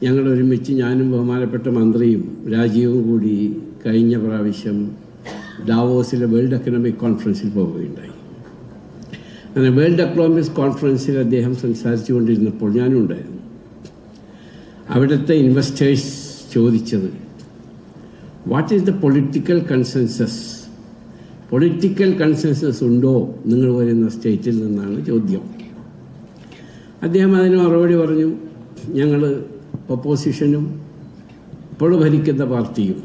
ഞങ്ങൾ ഒരുമിച്ച് ഞാനും ബഹുമാനപ്പെട്ട മന്ത്രിയും രാജീവും കൂടി കഴിഞ്ഞ പ്രാവശ്യം ഡാവോസിലെ വേൾഡ് എക്കണോമിക് കോൺഫറൻസിൽ പോവുകയുണ്ടായി. അങ്ങനെ വേൾഡ് എക്കണോമിക് കോൺഫറൻസിൽ അദ്ദേഹം സംസാരിച്ചു കൊണ്ടിരുന്നപ്പോൾ ഞാനും ഉണ്ടായിരുന്നു. അവിടുത്തെ ഇൻവെസ്റ്റേഴ്സ് ചോദിച്ചത്, what is the political consensus ഉണ്ടോ നിങ്ങൾ വരുന്ന സ്റ്റേറ്റിൽ നിന്നാണ് ചോദ്യം. അദ്ദേഹം അതിന് മറുപടി പറഞ്ഞു, ഞങ്ങൾ ഒപ്പോസിഷനും ഇപ്പോൾ ഭരിക്കുന്ന പാർട്ടിയും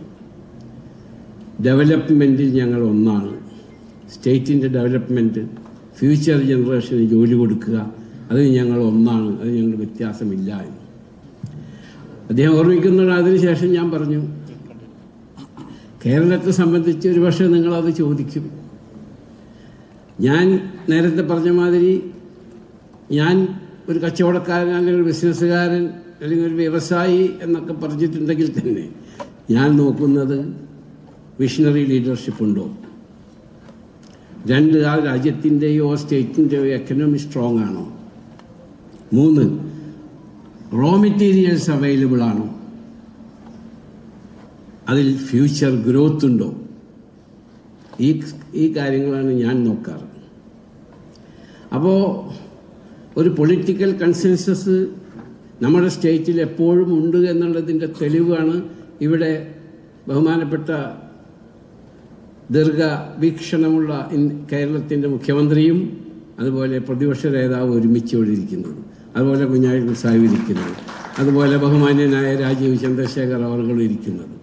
ഡെവലപ്മെൻറ്റിൽ ഞങ്ങൾ ഒന്നാണ്. സ്റ്റേറ്റിൻ്റെ ഡെവലപ്മെൻറ്റ്, ഫ്യൂച്ചർ ജനറേഷന് ജോലി കൊടുക്കുക, അത് ഞങ്ങൾ ഒന്നാണ്, അത് ഞങ്ങൾ വ്യത്യാസമില്ല എന്ന് അദ്ദേഹം ഓർമ്മിക്കുന്നുണ്ട്. അതിനുശേഷം ഞാൻ പറഞ്ഞു, കേരളത്തെ സംബന്ധിച്ച് ഒരു പക്ഷേ നിങ്ങളത് ചോദിക്കും. ഞാൻ നേരത്തെ പറഞ്ഞ മാതിരി ഞാൻ ഒരു കച്ചവടക്കാരൻ അല്ലെങ്കിൽ ഒരു ബിസിനസ്സുകാരൻ അല്ലെങ്കിൽ ഒരു വ്യവസായി എന്നൊക്കെ പറഞ്ഞിട്ടുണ്ടെങ്കിൽ തന്നെ ഞാൻ നോക്കുന്നത് വിഷണറി ലീഡർഷിപ്പ് ഉണ്ടോ, രണ്ട്, ആ രാജ്യത്തിൻ്റെയോ സ്റ്റേറ്റിൻ്റെയോ എക്കണോമി സ്ട്രോങ് ആണോ, 3, റോ മെറ്റീരിയൽസ് അവൈലബിൾ ആണോ, അതിൽ ഫ്യൂച്ചർ ഗ്രോത്ത് ഉണ്ടോ, ഈ കാര്യങ്ങളാണ് ഞാൻ നോക്കാറ്. അപ്പോൾ ഒരു പൊളിറ്റിക്കൽ കൺസെൻസസ് നമ്മുടെ സ്റ്റേറ്റിൽ എപ്പോഴും ഉണ്ട് എന്നുള്ളതിൻ്റെ തെളിവാണ് ഇവിടെ ബഹുമാനപ്പെട്ട ദീർഘവീക്ഷണമുള്ള കേരളത്തിൻ്റെ മുഖ്യമന്ത്രിയും അതുപോലെ പ്രതിപക്ഷ നേതാവ് ഒരുമിച്ച് ഇവിടെ ഇരിക്കുന്നത്, അതുപോലെ കുഞ്ഞാലിക്കുട്ടി സാഹിബ് ഇരിക്കുന്നത്, അതുപോലെ ബഹുമാന്യനായ രാജീവ് ചന്ദ്രശേഖർ അവർകളും ഇരിക്കുന്നത്.